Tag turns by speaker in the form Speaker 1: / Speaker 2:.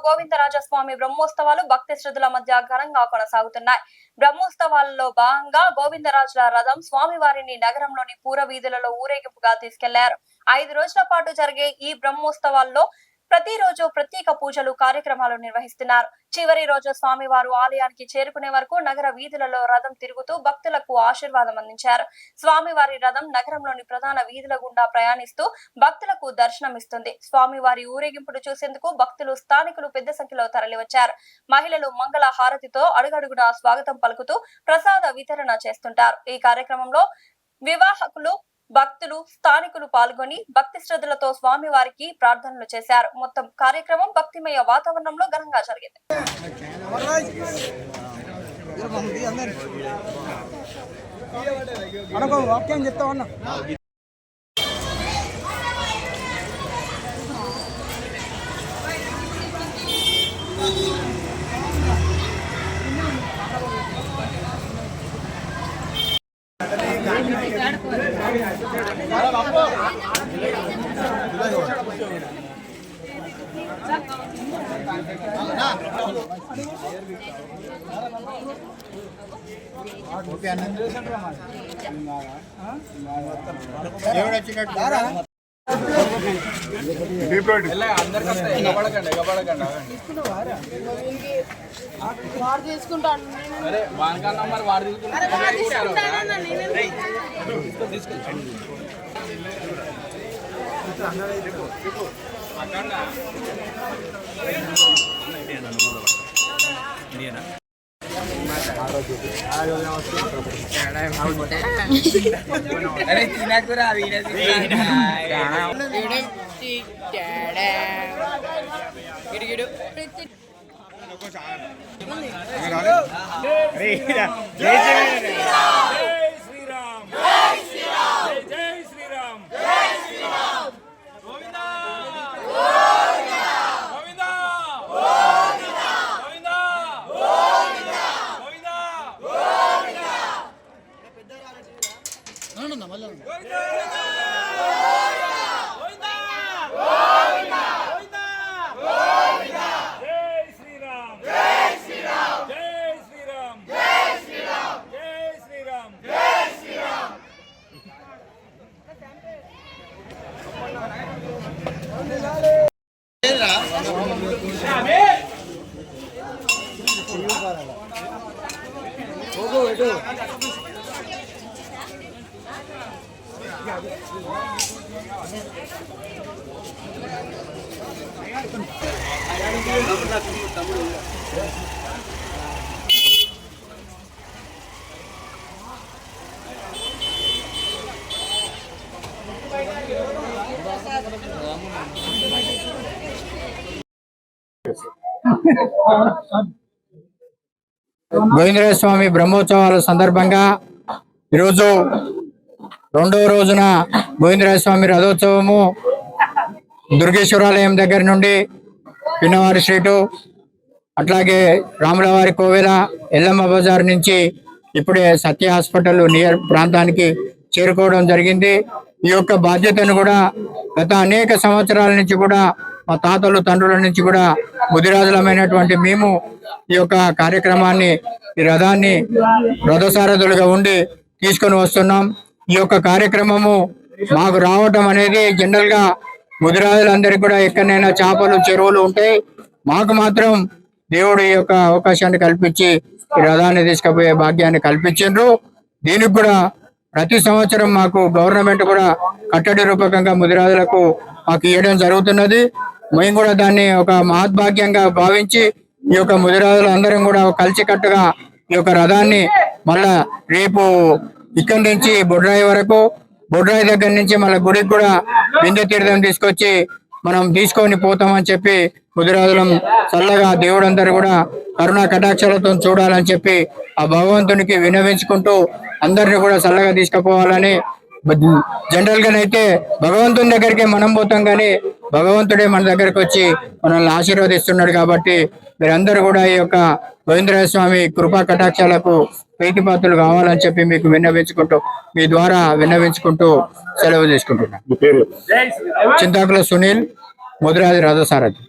Speaker 1: గోవిందరాజస్వామి బ్రహ్మోత్సవాలు భక్తి శ్రద్ధల మధ్య ఘనంగా కొనసాగుతున్నాయి. బ్రహ్మోత్సవాల్లో భాగంగా గోవిందరాజుల రథం స్వామివారిని నగరంలోని పూర వీధులలో ఊరేగింపుగా తీసుకెళ్లారు. 5 రోజుల పాటు జరిగే ఈ బ్రహ్మోత్సవాల్లో ప్రతిరోజు ప్రత్యేక పూజలు కార్యక్రమాలు నిర్వహిస్తున్నారు. చివరి రోజు స్వామివారు ఆలయానికి చేరుకునే వరకు నగర వీధులలో రథం తిరుగుతూ భక్తులకు ఆశీర్వాదం అందించారు. స్వామివారి రథం నగరంలోని ప్రధాన వీధుల గుండా ప్రయాణిస్తూ భక్తులకు దర్శనమిస్తుంది. స్వామివారి ఊరేగింపును చూసేందుకు భక్తులు స్థానికులు పెద్ద సంఖ్యలో తరలివచ్చారు. మహిళలు మంగళ హారతితో అడుగడుగునా స్వాగతం పలుకుతూ ప్రసాద వితరణ చేస్తుంటారు. ఈ కార్యక్రమంలో వివాహకులు, భక్తులు, స్థానికులు పాల్గొని భక్తి శ్రద్ధలతో స్వామివారికి ప్రార్థనలు చేశారు. మొత్తం కార్యక్రమం భక్తిమయ వాతావరణంలో ఘనంగా జరిగింది.
Speaker 2: గోవిందరాజస్వామి బ్రహ్మోత్సవాల సందర్భంగా ఈరోజు 2వ రోజున గోవిందరాజస్వామి రథోత్సవము దుర్గేశ్వరాలయం దగ్గర నుండి పిన్నవారి స్ట్రీటు, అట్లాగే రాములవారి కోవెల, ఎల్లమ్మ బజార్ నుంచి ఇప్పుడే సత్య హాస్పిటల్ నియర్ ప్రాంతానికి చేరుకోవడం జరిగింది. ఈ యొక్క బాధ్యతను కూడా గత అనేక సంవత్సరాల నుంచి కూడా మా తాతలు, తండ్రుల నుంచి కూడా ముదిరాజులమైనటువంటి మేము ఈ యొక్క కార్యక్రమాన్ని, ఈ రథాన్ని రథసారథులుగా ఉండి తీసుకొని వస్తున్నాం. ఈ యొక్క కార్యక్రమము మాకు రావటం అనేది జనరల్ గా ముదిరాజులందరికీ కూడా ఎక్కడైనా చేపలు, చెరువులు ఉంటాయి. మాకు మాత్రం దేవుడు ఈ యొక్క అవకాశాన్ని కల్పించి ఈ రథాన్ని తీసుకుపోయే భాగ్యాన్ని కల్పించిండ్రు. దీనికి కూడా ప్రతి సంవత్సరం మాకు గవర్నమెంట్ కూడా కట్టడి రూపకంగా ముదిరాజులకు మాకు ఇవ్వడం జరుగుతున్నది. మేము కూడా దాన్ని ఒక మహద్భాగ్యంగా భావించి ఈ యొక్క ముదిరాజులు అందరం కూడా కలిసికట్టుగా ఈ యొక్క రథాన్ని మళ్ళా రేపు ఇక్కడి నుంచి బొడ్రాయి వరకు, బొడ్రాయి దగ్గర నుంచి మళ్ళీ గుడికి కూడా బిందె తీర్థం తీసుకొచ్చి మనం తీసుకొని పోతామని చెప్పి ముదిరాజులం చల్లగా దేవుడందరూ కూడా కరుణా కటాక్షలతో చూడాలని చెప్పి ఆ భగవంతునికి విన్నవించుకుంటూ అందరిని కూడా చల్లగా తీసుకుపోవాలని. జనరల్ గానైతే భగవంతుని దగ్గరికి మనం పోతాం, కానీ భగవంతుడే మన దగ్గరకు వచ్చి మనల్ని ఆశీర్వదిస్తున్నాడు. కాబట్టి మీరందరూ కూడా ఈ యొక్క గోవిందరాజస్వామి కృపా కటాక్షాలకు ప్రీతిపాత్రులు కావాలని చెప్పి మీకు విన్నవించుకుంటూ, మీ ద్వారా విన్నవించుకుంటూ సెలవు తీసుకుంటున్నాను. చింతాకుల సునీల్, ముదిరాజు రథసారథి.